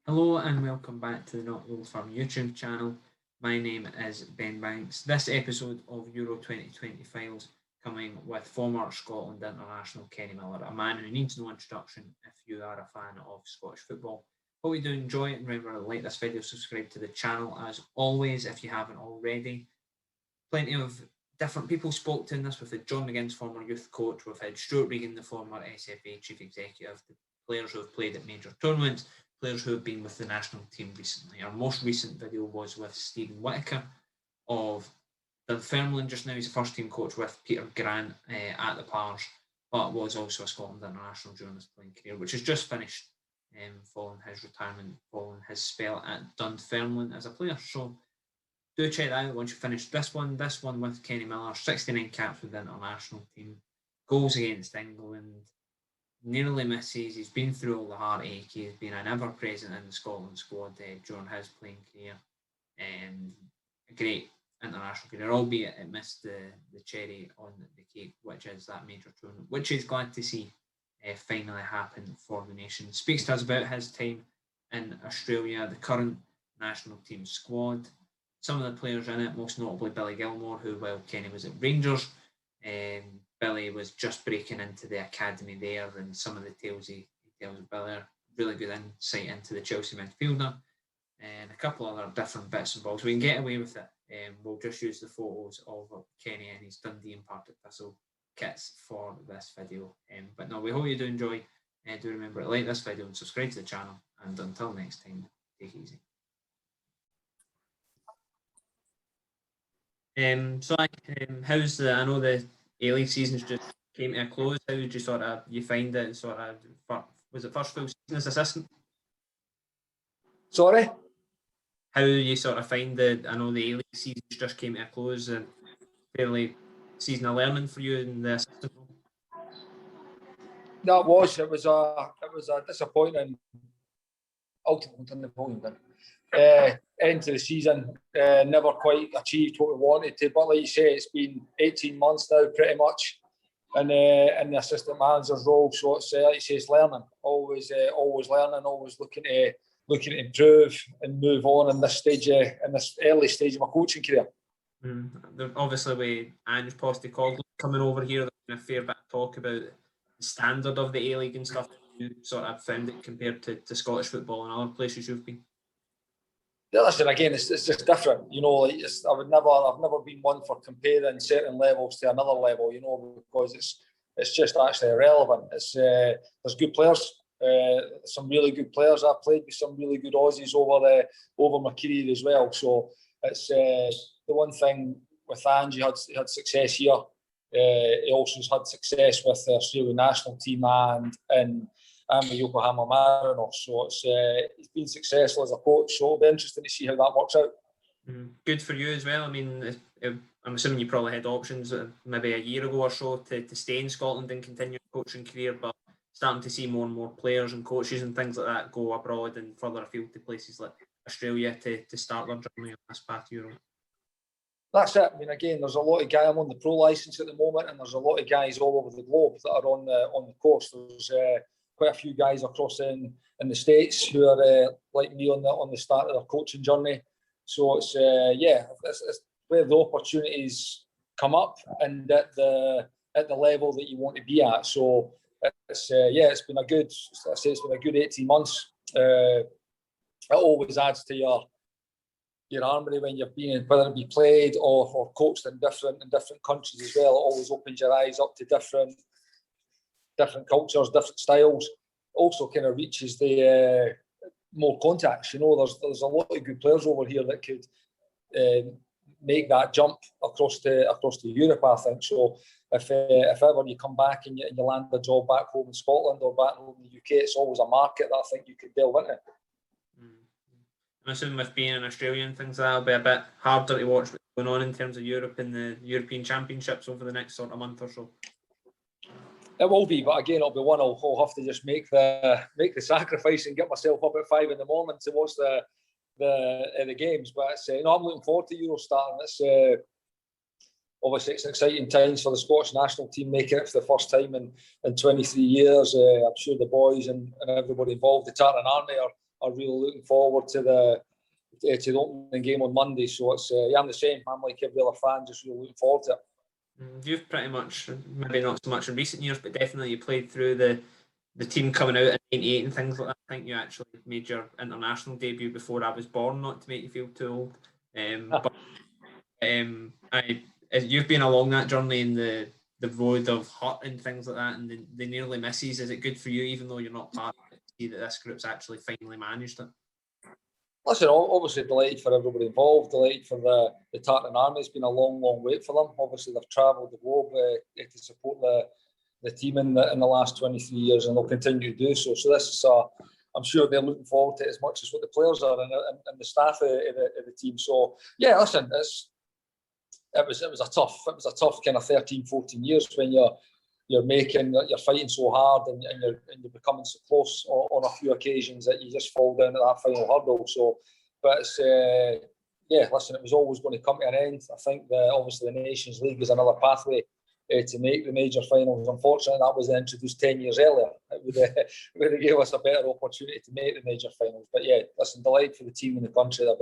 Hello and welcome back to the Not Old Firm YouTube channel. My name is Ben Banks. This episode of Euro 2020 Files coming with former Scotland international Kenny Miller, a man who needs no introduction if you are a fan of Scottish football. Hope you do enjoy it, and remember to like this video, subscribe to the channel as always if you haven't already. Plenty of different people spoke to in this. We've had John McGinn's former youth coach, we've had Stuart Regan, the former SFA chief executive, the players who have played at major tournaments, players who have been with the national team recently. Our most recent video was with Stephen Whittaker of Dunfermline. Just now he's a first team coach with Peter Grant at the Pars, but was also a Scotland international during his playing career, which has just finished following his retirement, following his spell at Dunfermline as a player. So do check that out once you finish this one. This one with Kenny Miller, 69 caps with the international team, goals against England, nearly misses. He's been through all the heartache. He's been an ever-present in the Scotland squad during his playing career. A great international career, albeit it missed the cherry on the cake, which is that major tournament, which is glad to see finally happen for the nation. Speaks to us about his time in Australia, the current national team squad, some of the players in it, most notably Billy Gilmour, who, while Kenny was at Rangers, Billy was just breaking into the academy there, and some of the tales he tells of Billy are really good insight into the Chelsea midfielder, and a couple other different bits and bobs. We can get away with it. We'll just use the photos of Kenny and his Dundee and Partick Thistle kits for this video. But no, we hope you do enjoy. Do remember to like this video and subscribe to the channel. And until next time, take it easy. How's the? I know the A-League season's just came to a close. How did you find it? Was it first full season as assistant? Sorry? How do you find I know the A-League season just came to a close, and fairly season of learning for you in the assistant role? That was. It was a disappointing end to the season. Never quite achieved what we wanted to, but like you say, it's been 18 months now pretty much in the assistant manager's role, so it's like you say, it's learning, always learning, always looking to improve and move on in this early stage of my coaching career. Obviously with Ange Postecoglou coming over here, there's been a fair bit of talk about the standard of the A-League and stuff. You found it compared to Scottish football and other places you've been? Yeah, listen, again, it's just different, I've never been one for comparing certain levels to another level, because it's just actually irrelevant. There's good players, some really good players. I've played with some really good Aussies over my career as well. So it's the one thing with Ange, he had success here. He also has had success with the Australian national team and the Yokohama Mariners. So he's been successful as a coach. So it'll be interesting to see how that works out. Good for you as well. I mean, I'm assuming you probably had options maybe a year ago or so to stay in Scotland and continue your coaching career, but starting to see more and more players and coaches and things like that go abroad and further afield to places like Australia to start their journey on this path to Europe. That's it. I mean, again, there's a lot of guys. I'm on the pro license at the moment, and there's a lot of guys all over the globe that are on the course. There's quite a few guys across in the States who are like me on the start of their coaching journey. So it's where the opportunities come up and at the level that you want to be at. So it's been a good 18 months. It always adds to your armory when you've been, whether it be played or coached in different countries as well. It always opens your eyes up to different cultures, different styles. Also kind of reaches the more contacts. There's a lot of good players over here that could make that jump across to Europe, I think. So if ever you come back and you land a job back home in Scotland or back home in the UK, it's always a market that I think you could delve into. I'm assuming with being in Australia and things, that'll be a bit harder to watch what's going on in terms of Europe and the European Championships over the next month or so. It will be, but again, it'll be one I'll have to just make the sacrifice and get myself up at 5 a.m. to watch the games. But I'm looking forward to Euro starting. It's obviously it's an exciting times for the Scottish national team making it for the first time in 23 years. I'm sure the boys and everybody involved, the Tartan Army, are really looking forward to the opening game on Monday. So it's I'm the same. I'm like every other fan, just really looking forward to it. You've pretty much, maybe not so much in recent years, but definitely you played through the team coming out in '98 and things like that. I think you actually made your international debut before I was born, not to make you feel too old. You've been along that journey in the road of hurt and things like that, and the nearly misses. Is it good for you, even though you're not part of it, to see that this group's actually finally managed it? Listen, obviously delighted for everybody involved, delighted for the Tartan Army. It's been a long, long wait for them. Obviously, they've travelled the globe to support the team in the last 23 years, and they'll continue to do so. So this is, I'm sure they're looking forward to it as much as what the players are and the staff of the team. So yeah, listen, it was a tough kind of 13, 14 years when you're fighting so hard and you're becoming so close on a few occasions that you just fall down at that final hurdle. So, but it's, listen, it was always going to come to an end. I think obviously the Nations League is another pathway to make the major finals. Unfortunately, that was introduced 10 years earlier. It would have gave us a better opportunity to make the major finals. But yeah, listen, delighted for the team in the country that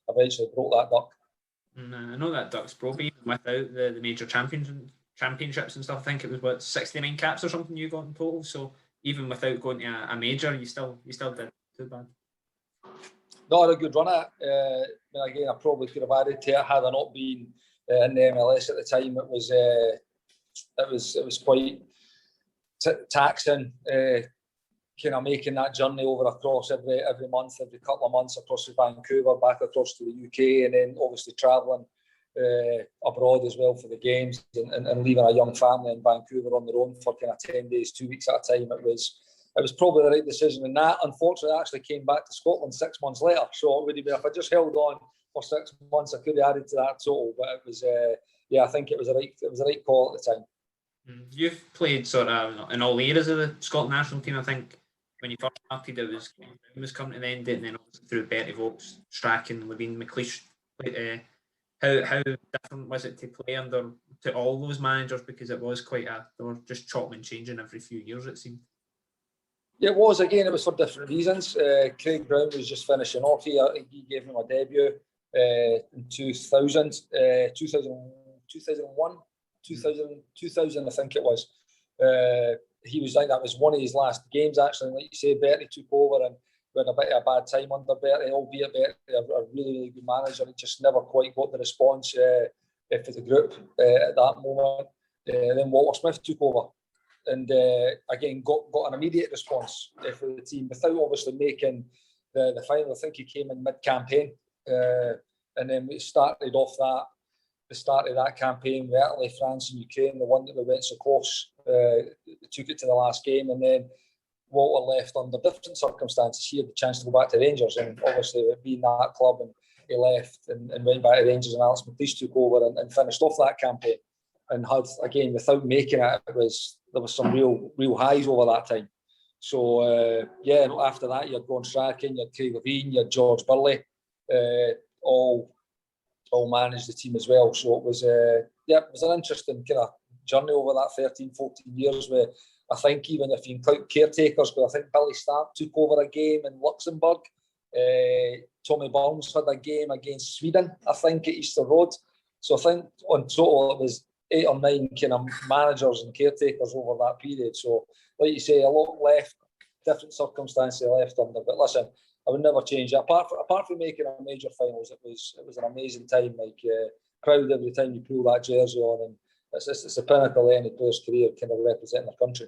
eventually broke that duck. I know that duck's broke even without the major championships and stuff. I think it was 69 caps or something you got in total. So even without going to a major, you still did too bad. Not a good run at it. Again, I probably could have added to it had I not been in the MLS at the time. It was quite taxing, kind of making that journey over across every month, every couple of months across to Vancouver, back across to the UK, and then obviously travelling abroad as well for the games, and leaving a young family in Vancouver on their own for kind of 10 days, 2 weeks at a time. It was probably the right decision, and that unfortunately actually came back to Scotland 6 months later. So it would have been, if I just held on for 6 months, I could have added to that total. But it was, I think it was the right call at the time. You've played sort of in all eras of the Scotland national team. I think when you first started, it was coming to the end, and then obviously through Bertie Vogts, Strachan, Levine, McLeish. How different was it to play under to all those managers, because it was they were just chopping and changing every few years, it seemed. Yeah, it was. Again, it was for different reasons. Craig Brown was just finishing off. He gave him a debut in 2000, 2001, 2000, I think it was. He was like, that was one of his last games, actually. And like you say, Bertie took over, and we had a bit of a bad time under Bertie, albeit Bertie, a really, really good manager. He just never quite got the response for the group at that moment. Then Walter Smith took over, and again got an immediate response for the team without obviously making the final. I think he came in mid-campaign, and then we started off the start of that campaign with Italy, France and Ukraine, the one that we went so close, took it to the last game, and then Walter left under different circumstances. He had the chance to go back to Rangers, and obviously being that club, and he left and went back to Rangers, and Alex McLeish took over and finished off that campaign, and had, again, without making it, there was some real highs over that time. So after that you had Ron Strachan, you had Craig Levine, you had George Burley, all managed the team as well. So it was an interesting kind of journey over that 13, 14 years, where I think even if you include caretakers, but I think Billy Stark took over a game in Luxembourg. Tommy Burns had a game against Sweden, I think, at Easter Road. So I think on total it was 8 or 9 kind of managers and caretakers over that period. So like you say, a lot left, different circumstances left under. But listen, I would never change it. Apart from making a major finals, it was an amazing time. Like, proud every time you pull that jersey on, and it's the pinnacle of any player's career, kind of representing their country.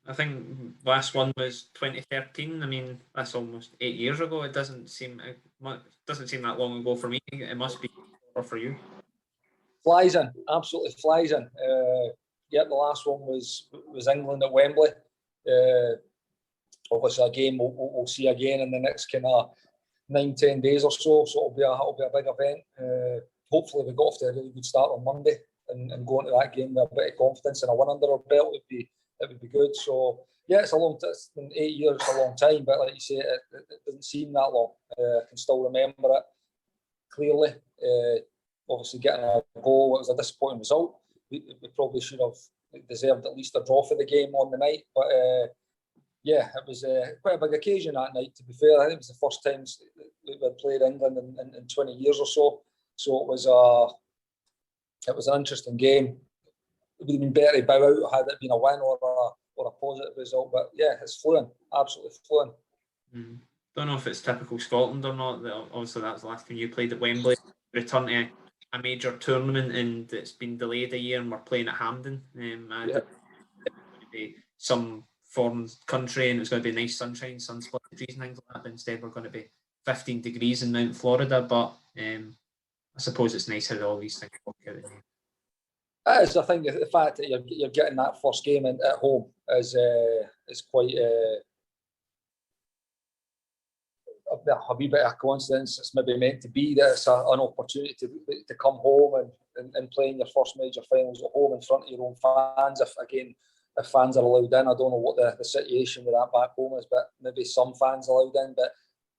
I think last one was 2013. I mean, that's almost 8 years ago. It doesn't seem that long ago for me. It must be for you. Flies in, absolutely flies in. The last one was England at Wembley. Obviously a game we'll see again in the next kind of 9-10 days or so. So it'll be a big event. Hopefully we got off to a really good start on Monday, and go into that game with a bit of confidence and a win under our belt would be good. So yeah, it's 8 years, a long time, but like you say, it doesn't seem that long. I can still remember it clearly. Obviously getting a goal, it was a disappointing result. We probably should have deserved at least a draw for the game on the night, but yeah, it was quite a big occasion that night, to be fair. I think it was the first time we had played England in 20 years or so. So it was an interesting game. It would have been better to bow out had it been a win or a positive result. But yeah, it's fluent, absolutely fluent. Don't know if it's typical Scotland or not. Obviously, that was the last time you played at Wembley. Return to a major tournament, and it's been delayed a year, and we're playing at Hampden. Some foreign country, and it's going to be nice sunshine, sun-split trees and things like that. But instead, we're going to be 15 degrees in Mount Florida. But I suppose it's nice how all these things work out. It is. I think the fact that you're getting that first game at home is quite a wee bit of a coincidence. It's maybe meant to be that it's an opportunity to come home and play in your first major finals at home in front of your own fans. If fans are allowed in, I don't know what the situation with that back home is, but maybe some fans allowed in. But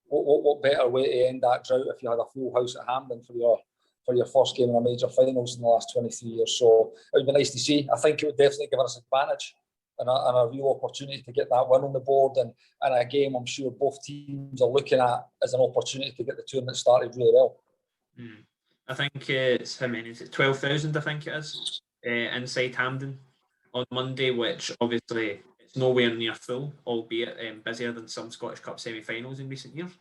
what better way to end that drought if you had a full house at Hampden for your first game in a major finals in the last 23 years. So it would be nice to see. I think it would definitely give us an advantage and a real opportunity to get that win on the board, and a game I'm sure both teams are looking at as an opportunity to get the tournament started really well. I think it's, how many is it? 12,000, I think it is, inside Hampden on Monday, which obviously it's nowhere near full, albeit busier than some Scottish Cup semi-finals in recent years.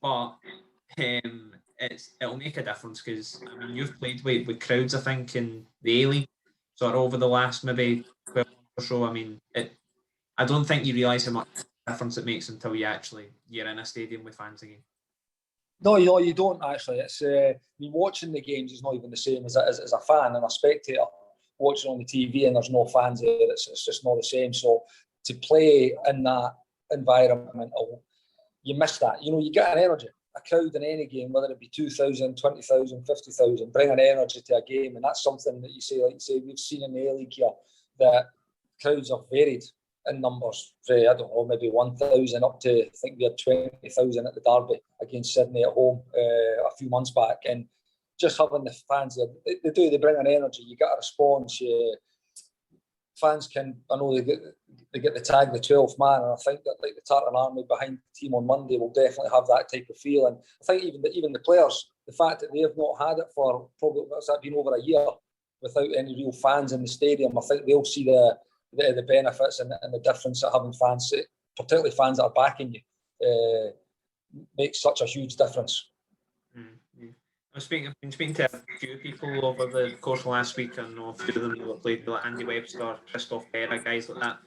But it'll make a difference because you've played with crowds, I think, in the A-League sort of over the last maybe 12 months or so. I don't think you realise how much difference it makes until you're in a stadium with fans again. No, you don't actually. It's watching the games is not even the same as a fan and a spectator watching on the TV, and there's no fans there. It's just not the same. So to play in that environment, you miss that. You get an energy. A crowd in any game, whether it be 2,000, 20,000, 50,000, bring an energy to a game, and that's something that you say, we've seen in the A-League here, that crowds are varied in numbers. I don't know, maybe 1,000 up to, I think we had 20,000 at the Derby against Sydney at home a few months back, and just having the fans there, they bring an energy. You get a response. Fans can, I know they get the tag the 12th man, and I think that like the Tartan Army behind the team on Monday will definitely have that type of feel. And I think even the players, the fact that they have not had it for probably what's that been over a year without any real fans in the stadium, I think they'll see the benefits and the difference that having fans, particularly fans that are backing you, makes such a huge difference. I've been speaking to a few people over the course of last week. I know a few of them that played, like Andy Webster, Christoph Berra, guys like that.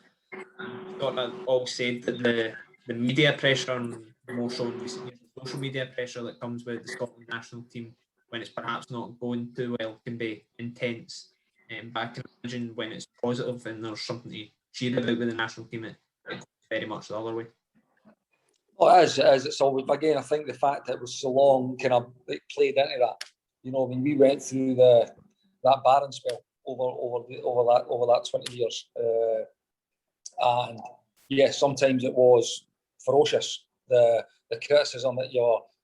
All said that the media pressure, and more so in recent years, the social media pressure that comes with the Scotland national team when it's perhaps not going too well can be intense. But I can imagine when it's positive and there's something to cheer about with the national team, it goes very much the other way. Oh, it is. It's always, again, I think the fact that it was so long kind of played into that. We went through that barren spell over that 20 years, and yeah, sometimes it was ferocious. The criticism that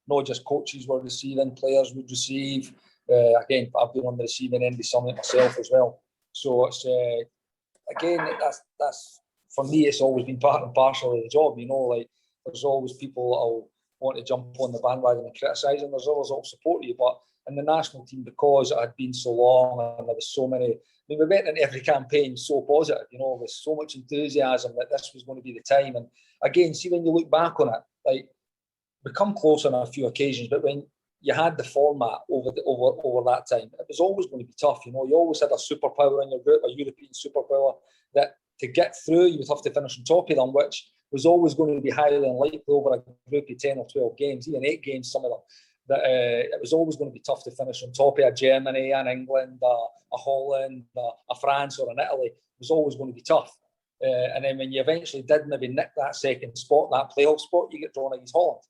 not just coaches were receiving, players would receive. Again, I've been on the receiving end of some of it myself as well. So it's again, that's for me, it's always been part and parcel of the job. There's always people that will want to jump on the bandwagon and criticise, and there's others that will support you. But in the national team, because it had been so long and there was so many, we went into every campaign so positive, with so much enthusiasm that this was going to be the time. And again, see, when you look back on it, we come close on a few occasions, but when you had the format over that time, it was always going to be tough. You always had a superpower in your group, a European superpower, that to get through, you would have to finish on top of them, which was always going to be highly unlikely over a group of 10 or 12 games, even 8 games, some of them. That it was always going to be tough to finish on top of a Germany, an England, a Holland, a France, or an Italy. It was always going to be tough. And then when you eventually did maybe nick that second spot, that playoff spot, you get drawn against Holland.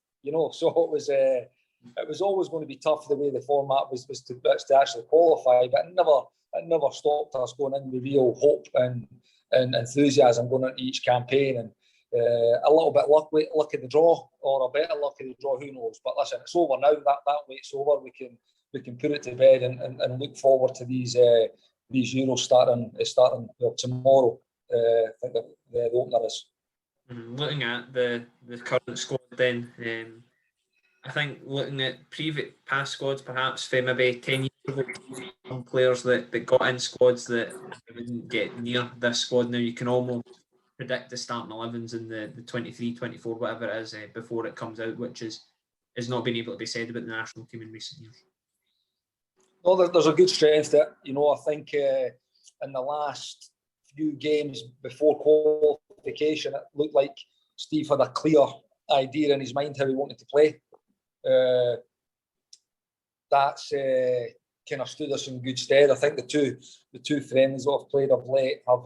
So it was always going to be tough the way the format was to actually qualify. But it never stopped us going in with real hope and enthusiasm going into each campaign. And a little bit luck of the draw, or a better luck of the draw, who knows? But listen, it's over now. That wait's over. We can put it to bed and look forward to these Euros starting tomorrow. I think the opener is. Looking at the current squad then, I think looking at past squads, perhaps for maybe 10 years ago, some players that got in squads that wouldn't get near this squad. Now you can almost predict the starting 11s in the 23, 24, whatever it is, before it comes out, which is not been able to be said about the national team in recent years. No, there's a good strength there. I think in the last few games before qualification, it looked like Steve had a clear idea in his mind how he wanted to play. That's kind of stood us in good stead. I think the two friends that have played of late have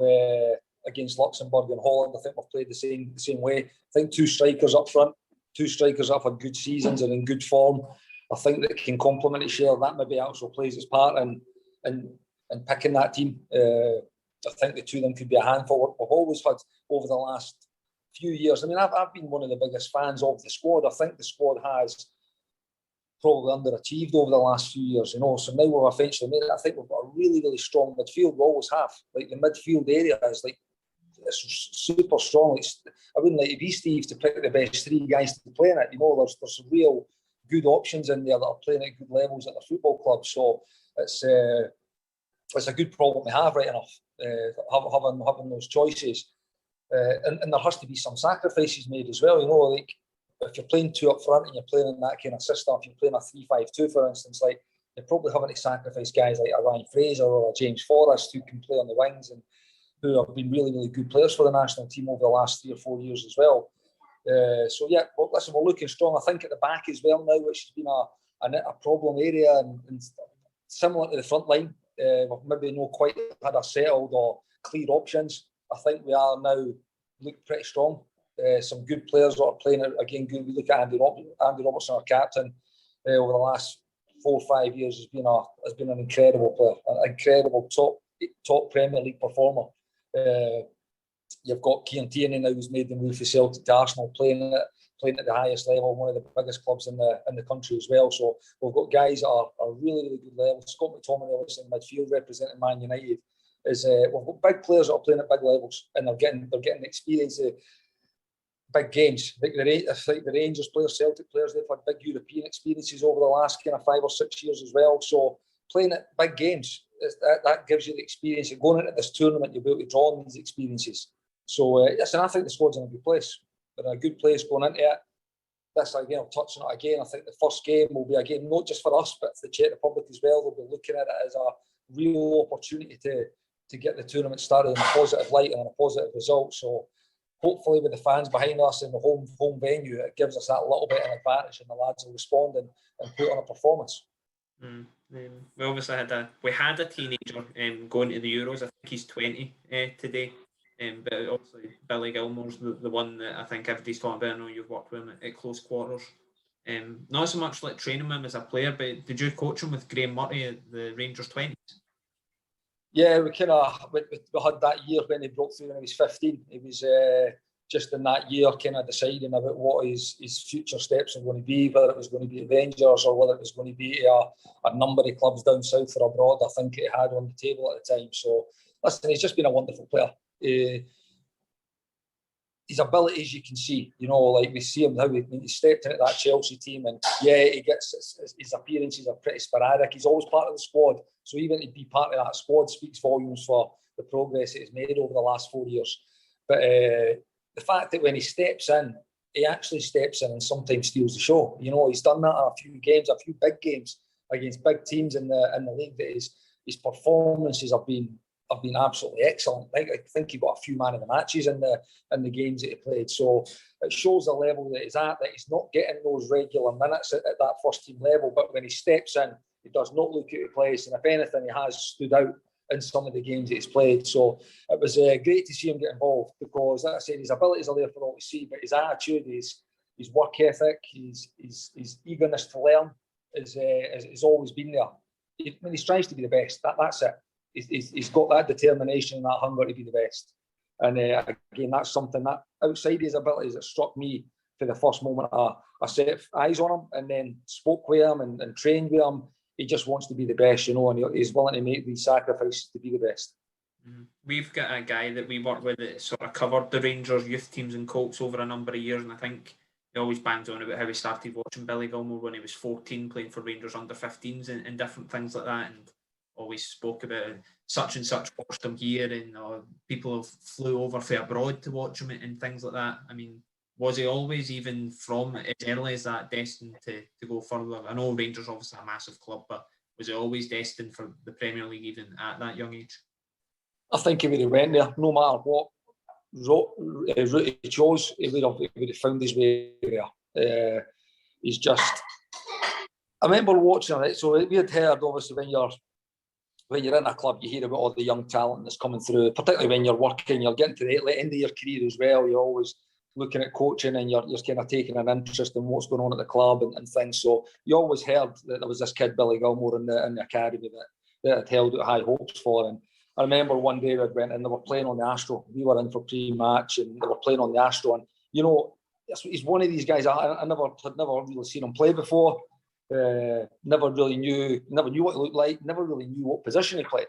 against Luxembourg and Holland. I think we've played the same way. I think two strikers up front, two strikers that have had good seasons and in good form. I think that can complement each other. That maybe also plays its part in picking that team. I think the two of them could be a handful. We've always had over the last few years. I mean, I've been one of the biggest fans of the squad. I think the squad has probably underachieved over the last few years, So now we've eventually made it. I think we've got a really, really strong midfield. We always have. Like the midfield area is it's super strong. I wouldn't like to be Steve to pick the best three guys to play in it. There's real good options in there that are playing at good levels at the football club. So it's a good problem to have, right enough, having those choices. And there has to be some sacrifices made as well. Like if you're playing two up front and you're playing in that kind of system, if you're playing a 3-5-2, for instance, like you're probably having to sacrifice guys like a Ryan Fraser or a James Forrest who can play on the wings and who have been really, really good players for the national team over the last 3 or 4 years as well. So yeah, well, listen, we're looking strong. I think at the back as well now, which has been a problem area and similar to the front line. We've maybe not quite had a settled or clear options. I think we are now look pretty strong. Some good players that are playing again. Good. We look at Andy Robertson, our captain, over the last 4 or 5 years has been an incredible player, an incredible top Premier League performer. You've got Kieran Tierney now who's made the move for Celtic to Arsenal, playing at the highest level, one of the biggest clubs in the country as well. So we've got guys that are really, really good level. Scott McTominay obviously in midfield representing Man United. We've got big players that are playing at big levels and they're getting experience of big games. Like the Rangers players, Celtic players, they've had big European experiences over the last kind of 5 or 6 years as well. So playing at big games, that gives you the experience of going into this tournament. You'll be able to draw on these experiences. So yes, and I think the squad's in a good place. They're in a good place going into it. This again, I'll touch on it again. I think the first game will be a game not just for us, but for the Czech Republic as well. They'll be looking at it as a real opportunity to get the tournament started in a positive light and a positive result. So hopefully with the fans behind us in the home venue, it gives us that little bit of an advantage and the lads will respond and put on a performance. We obviously had a teenager going to the Euros. I think he's 20 today. But obviously Billy Gilmour's the one that I think everybody's talking about. I know you've worked with him at close quarters. Not so much like training him as a player, but did you coach him with Graham Murray at the Rangers 20s? Yeah, we had that year when he broke through when he was 15. He was just in that year kind of deciding about what his future steps are going to be, whether it was going to be at Rangers or whether it was going to be a number of clubs down south or abroad. I think he had on the table at the time. So listen, he's just been a wonderful player. His abilities you can see, like we see him how he stepped into that Chelsea team, and yeah, he gets his appearances are pretty sporadic. He's always part of the squad, so even to be part of that squad speaks volumes for the progress it has made over the last 4 years. But the fact that when he steps in, he actually steps in and sometimes steals the show. He's done that in a few games, a few big games against big teams in the league. That his performances have been absolutely excellent. I think he got a few man of the matches in the games that he played. So it shows the level that he's at, that he's not getting those regular minutes at that first team level. But when he steps in, he does not look out of place. And if anything, he has stood out in some of the games that he's played. So it was great to see him get involved because, like I said, his abilities are there for all to see. But his attitude, his work ethic, his eagerness to learn is always been there. When he strives to be the best, that's it. He's got that determination and that hunger to be the best. And again, that's something that outside his abilities that struck me for the first moment I set eyes on him and then spoke with him and trained with him. He just wants to be the best, and he's willing to make these sacrifices to be the best. We've got a guy that we work with that sort of covered the Rangers youth teams and Colts over a number of years, and I think he always bangs on about how he started watching Billy Gilmour when he was 14, playing for Rangers under-15s and different things like that, and always spoke about such and such watched him here, and people have flew over from abroad to watch him and things like that. I mean, was he always, even from as early as that, destined to go further? I know Rangers obviously a massive club, but was he always destined for the Premier League even at that young age? I think he would have went there, no matter what route he chose, he would have found his way there. He's just... I remember watching it, so we had heard, obviously, when you're in a club, you hear about all the young talent that's coming through, particularly when you're working, you're getting to the end of your career as well, you're always looking at coaching and you're kind of taking an interest in what's going on at the club and things. So you always heard that there was this kid, Billy Gilmour, in the academy that had held out high hopes for. And I remember one day we went and they were playing on the Astro. We were in for pre-match and they were playing on the Astro. And, you know, he's one of these guys, I never really seen him play before. Never knew what he looked like, never really knew what position he played.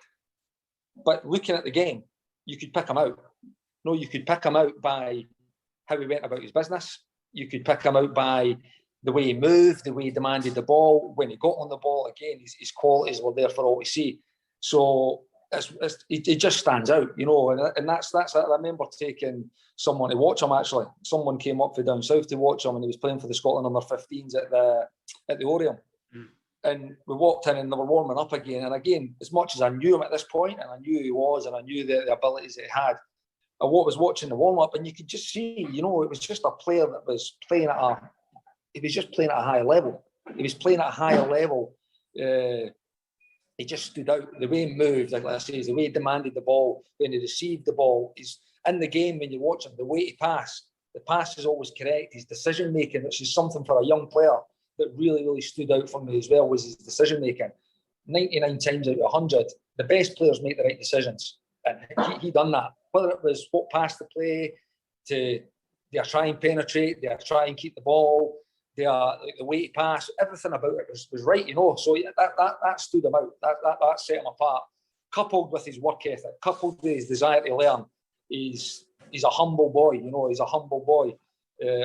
But looking at the game, you could pick him out. No, you could pick him out by how he went about his business. You could pick him out by the way he moved, the way he demanded the ball. When he got on the ball, again, his qualities were there for all to see. So it just stands out, you know. And that's I remember taking someone to watch him, actually. Someone came up from down south to watch him, and he was playing for the Scotland under-15s at the Orion. And we walked in and they were warming up again. And again, as much as I knew him at this point, and I knew who he was, and I knew the abilities that he had, I was watching the warm-up, and you could just see, you know, it was just a player that was playing at a high level. He was playing at a higher level. He just stood out. The way he moved, like I say, the way he demanded the ball, when he received the ball, he's in the game when you watch him, the way he passed, the pass is always correct. His decision making, which is something for a young player that really, really stood out for me as well, was his decision making. 99 times out of 100, the best players make the right decisions, and he done that. Whether it was what pass to play, they are trying to penetrate, they are trying to keep the ball, they are the way he passed, everything about it was right, you know. So that stood him out. That set him apart. Coupled with his work ethic, coupled with his desire to learn, he's a humble boy, you know. He's a humble boy,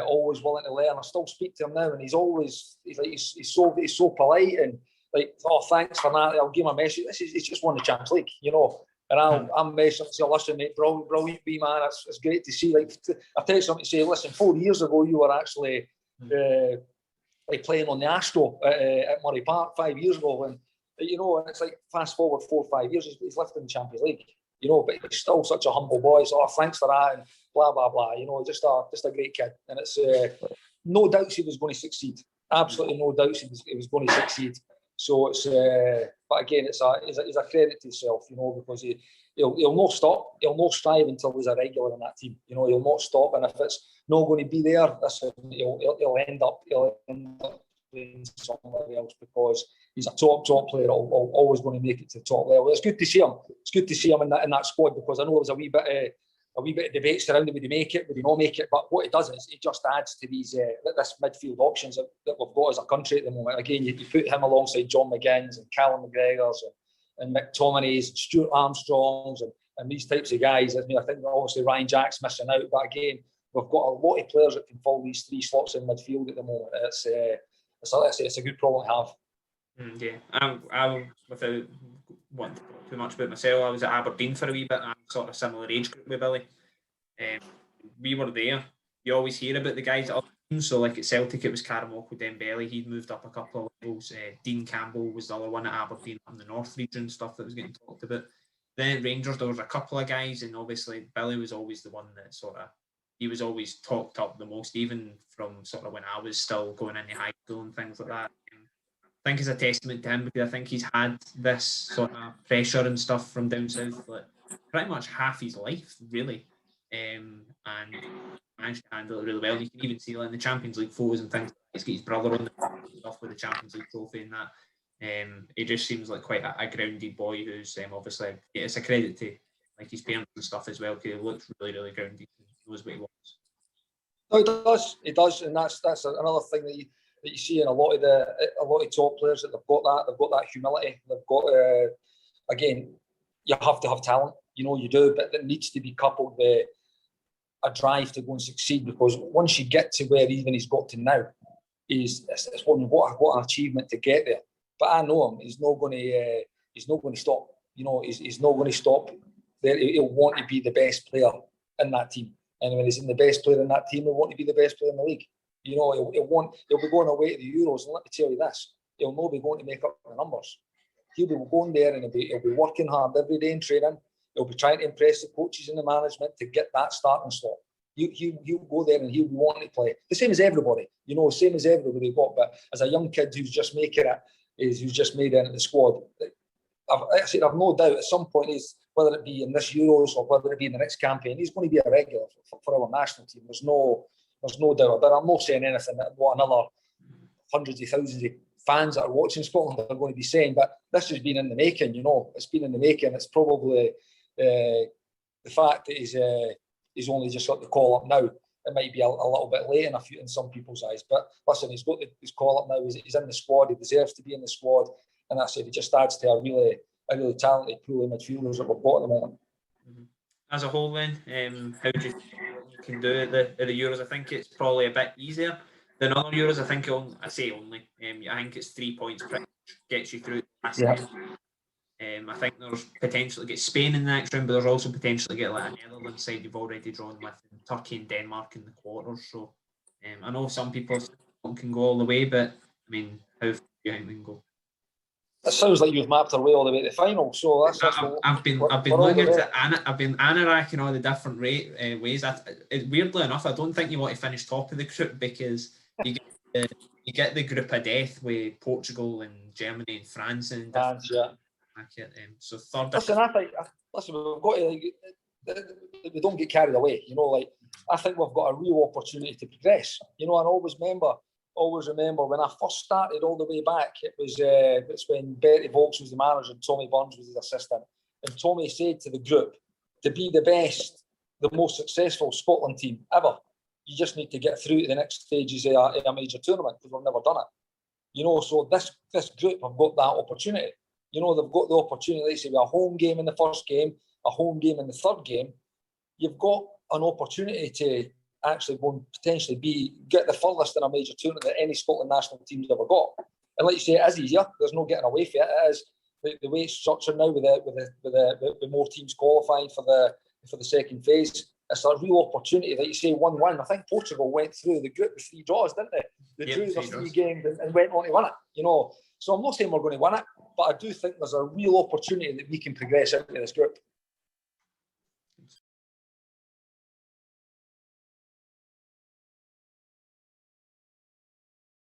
always willing to learn. I still speak to him now, and he's so polite and like, oh, thanks for that. I'll give him a message. It's just won the Champions League, you know. And I'm messaging and say, listen, mate, brilliant wee man. It's great to see. Like, I text him to say, listen, 4 years ago you were actually like playing on the Astro at Murray Park 5 years ago, and you know, and it's like fast forward 4 or 5 years, he's lifting the Champions League, you know, but he's still such a humble boy. So, oh, thanks for that, and blah blah blah. You know, just a great kid, and it's no doubts he was going to succeed. Absolutely no doubts he was going to succeed. So it's, but again, it's a credit to himself, you know, because he'll not stop. He'll not strive until he's a regular in that team. You know, he'll not stop, and if it's not going to be there, he'll end up playing somewhere else, because he's a top player. Always going to make it to the top level. It's good to see him. It's good to see him in that squad, because I know there was a wee bit of debate surrounding would he make it, would he not make it, but what it does is it just adds to these this midfield options that we've got as a country at the moment. Again, you put him alongside John McGinn's and Callum McGregor's and McTominay's, Stuart Armstrong's and these types of guys. I mean, I think obviously Ryan Jack's missing out, but again, we've got a lot of players that can fill these three slots in midfield at the moment. It's a good problem to have. Yeah, I without wanting to talk too much about myself, I was at Aberdeen for a wee bit. I'm sort of similar age group with Billy. We were there. You always hear about the guys at other teams. So like at Celtic, it was Karamoko Dembele. He'd moved up a couple of levels. Dean Campbell was the other one at Aberdeen up in the North region, stuff that was getting talked about. Then at Rangers, there was a couple of guys, and obviously Billy was always the one that he was always talked up the most, even from sort of when I was still going into high school and things like that. I think it's a testament to him, because I think he's had this sort of pressure and stuff from down south like pretty much half his life, really, and managed to handle it really well. You can even see like in the Champions League photos and things. He's got his brother on the stuff with the Champions League trophy and that. He just seems like quite a grounded boy who's obviously, it's a credit to like his parents and stuff as well, because he looks really, really grounded and knows what he wants. No, it does, and that's another thing that you see in a lot of top players, that they've got that humility. They've got again, you have to have talent. you do, but it needs to be coupled with a drive to go and succeed, because once you get to where even he's got to now, it's what an achievement to get there. But I know him; he's not going to stop. He's not going to stop. He'll want to be the best player in that team, and when he's in the best player in that team, he'll want to be the best player in the league. He'll be going away to the Euros, and let me tell you this: he'll not be going to make up the numbers. He'll be going there and he'll be working hard every day in training. He'll be trying to impress the coaches and the management to get that starting slot. He'll go there and he'll be wanting to play. The same as everybody, same as everybody got. But as a young kid who's just making it, who's just made it into the squad, I've no doubt at some point, whether it be in this Euros or whether it be in the next campaign, he's going to be a regular for our national team. There's no doubt about it. I'm not saying anything that what another hundreds of thousands of fans that are watching Scotland are going to be saying, but this has been in the making. It's been in the making. It's probably the fact that he's only just got the call up now. It might be a little bit late in some people's eyes, but listen, he's got his call up now. He's in the squad. He deserves to be in the squad, and that's it. He just adds to a really talented pool of midfielders that we've got at the moment. As a whole, then, how do you think you can do at the Euros? I think it's probably a bit easier than other Euros. I think I think it's 3 points pretty much gets you through the last game. I think there's potential to get Spain in the next round, but there's also potential to get like a Netherlands side you've already drawn with, Turkey and Denmark in the quarters. So I know some people can go all the way, but I mean, how far do you think we can go? It sounds like you've mapped our way all the way to the final. So I've been looking at I've been analysing all the different ways. Weirdly enough, I don't think you want to finish top of the group, because you get the group of death with Portugal and Germany and France and so third. Listen, we've got to we don't get carried away. I think we've got a real opportunity to progress. And always remember when I first started all the way back, it's when Bertie Vogts was the manager and Tommy Burns was his assistant. And Tommy said to the group, to be the best, the most successful Scotland team ever, you just need to get through to the next stages of a major tournament, because we've never done it. So this group have got that opportunity. They've got the opportunity, let's say, with a home game in the first game, a home game in the third game. You've got an opportunity to actually go and potentially get the furthest in a major tournament that any Scotland national team's ever got. And like you say, it is easier. There's no getting away from it. It is the way it's structured now with more teams qualifying for the second phase. It's a real opportunity. Like you say, 1-1. I think Portugal went through the group with 3 draws, didn't they? They drew their 3 games and went on to win it. So I'm not saying we're going to win it, but I do think there's a real opportunity that we can progress out of this group.